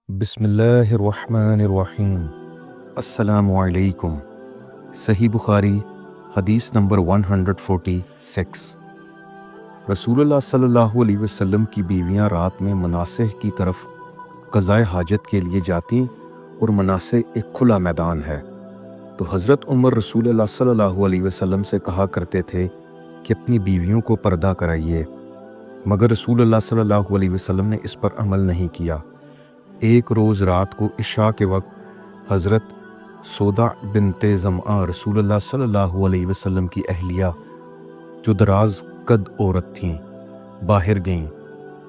بسم اللہ الرحمن الرحیم۔ السلام علیکم۔ صحیح بخاری حدیث نمبر 146۔ رسول اللہ صلی اللہ علیہ وسلم کی بیویاں رات میں مناسح کی طرف قضائے حاجت کے لیے جاتیں اور مناسح ایک کھلا میدان ہے، تو حضرت عمر رسول اللہ صلی اللہ علیہ وسلم سے کہا کرتے تھے کہ اپنی بیویوں کو پردہ کرائیے، مگر رسول اللہ صلی اللہ علیہ وسلم نے اس پر عمل نہیں کیا۔ ایک روز رات کو عشاء کے وقت حضرت سودا بنت زمعہ رسول اللہ صلی اللہ علیہ وسلم کی اہلیہ، جو دراز قد عورت تھیں، باہر گئیں۔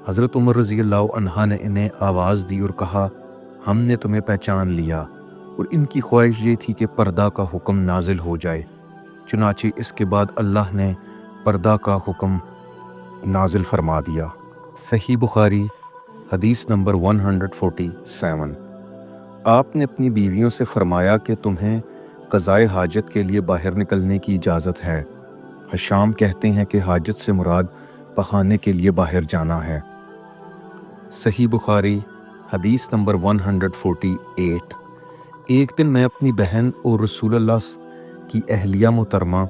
حضرت عمر رضی اللہ عنہ نے انہیں آواز دی اور کہا، ہم نے تمہیں پہچان لیا، اور ان کی خواہش یہ تھی کہ پردہ کا حکم نازل ہو جائے۔ چنانچہ اس کے بعد اللہ نے پردہ کا حکم نازل فرما دیا۔ صحیح بخاری حدیث نمبر 147۔ آپ نے اپنی بیویوں سے فرمایا کہ تمہیں قضائے حاجت کے لیے باہر نکلنے کی اجازت ہے۔ حشام کہتے ہیں کہ حاجت سے مراد پخانے کے لیے باہر جانا ہے۔ صحیح بخاری حدیث نمبر 148۔ ایک دن میں اپنی بہن اور رسول اللہ کی اہلیہ محترمہ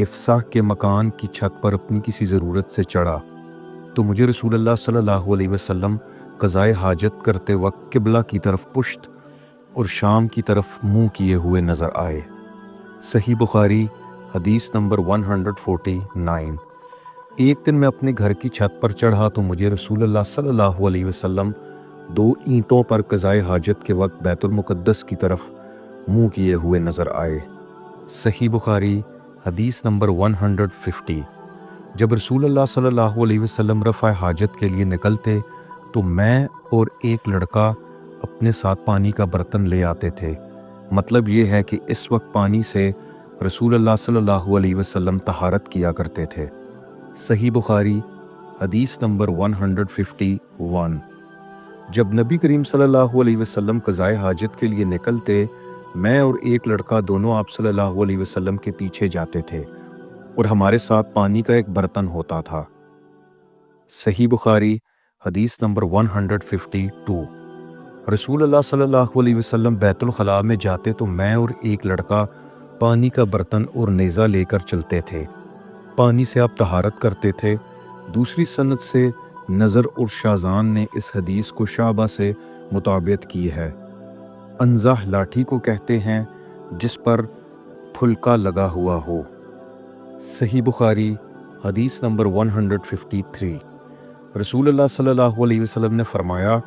حفصہ کے مکان کی چھت پر اپنی کسی ضرورت سے چڑھا، تو مجھے رسول اللہ صلی اللہ علیہ وسلم قضائے حاجت کرتے وقت قبلہ کی طرف پشت اور شام کی طرف منہ کیے ہوئے نظر آئے۔ صحیح بخاری حدیث نمبر 149۔ ایک دن میں اپنے گھر کی چھت پر چڑھا تو مجھے رسول اللہ صلی اللہ علیہ وسلم 2 اینٹوں پر قضائے حاجت کے وقت بیت المقدس کی طرف منہ کیے ہوئے نظر آئے۔ صحیح بخاری حدیث نمبر 150۔ جب رسول اللہ صلی اللہ علیہ وسلم رفع حاجت کے لیے نکلتے تو میں اور ایک لڑکا اپنے ساتھ پانی کا برتن لے آتے تھے۔ مطلب یہ ہے کہ اس وقت پانی سے رسول اللہ صلی اللہ علیہ وسلم طہارت کیا کرتے تھے۔ صحیح بخاری حدیث نمبر 151۔ جب نبی کریم صلی اللہ علیہ وسلم قضائے حاجت کے لیے نکلتے، میں اور ایک لڑکا دونوں آپ صلی اللہ علیہ وسلم کے پیچھے جاتے تھے، اور ہمارے ساتھ پانی کا ایک برتن ہوتا تھا۔ صحیح بخاری حدیث نمبر 152۔ رسول اللہ صلی اللہ علیہ وسلم بیت الخلاء میں جاتے تو میں اور ایک لڑکا پانی کا برتن اور نیزہ لے کر چلتے تھے۔ پانی سے آپ طہارت کرتے تھے۔ دوسری سند سے نظر اور شازان نے اس حدیث کو شعبہ سے مطابقت کی ہے۔ انزہ لاٹھی کو کہتے ہیں جس پر پھلکا لگا ہوا ہو۔ صحیح بخاری حدیث نمبر 153۔ رسول اللہ صلی اللہ علیہ وسلم نے فرمایا،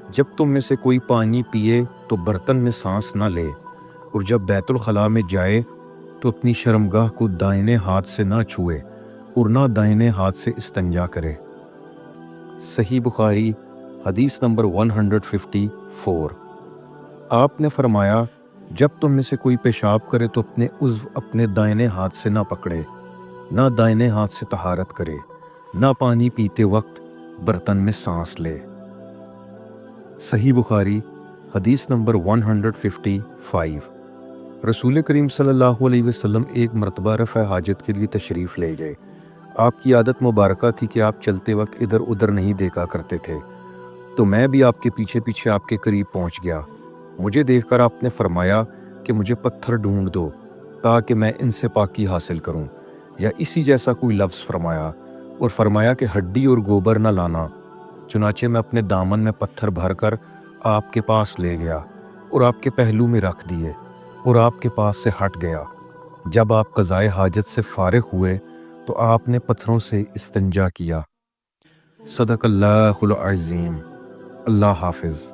جب تم میں سے کوئی پانی پیے تو برتن میں سانس نہ لے، اور جب بیت الخلاء میں جائے تو اپنی شرمگاہ کو دائنے ہاتھ سے نہ چھوئے اور نہ دائنے ہاتھ سے استنجا کرے۔ صحیح بخاری حدیث نمبر 154۔ آپ نے فرمایا، جب تم میں سے کوئی پیشاب کرے تو اپنے عضو اپنے دائنے ہاتھ سے نہ پکڑے، نہ دائنے ہاتھ سے طہارت کرے، نہ پانی پیتے وقت برتن میں سانس لے۔ صحیح بخاری حدیث نمبر 155۔ رسول کریم صلی اللہ علیہ وسلم ایک مرتبہ رفع حاجت کے لیے تشریف لے گئے۔ آپ کی عادت مبارکہ تھی کہ آپ چلتے وقت ادھر ادھر نہیں دیکھا کرتے تھے، تو میں بھی آپ کے پیچھے پیچھے آپ کے قریب پہنچ گیا۔ مجھے دیکھ کر آپ نے فرمایا کہ مجھے پتھر ڈھونڈ دو تاکہ میں ان سے پاکی حاصل کروں، یا اسی جیسا کوئی لفظ فرمایا، اور فرمایا کہ ہڈی اور گوبر نہ لانا۔ چنانچہ میں اپنے دامن میں پتھر بھر کر آپ کے پاس لے گیا اور آپ کے پہلو میں رکھ دیے، اور آپ کے پاس سے ہٹ گیا۔ جب آپ قضائے حاجت سے فارغ ہوئے تو آپ نے پتھروں سے استنجا کیا۔ صدق اللہ العظیم۔ اللہ حافظ۔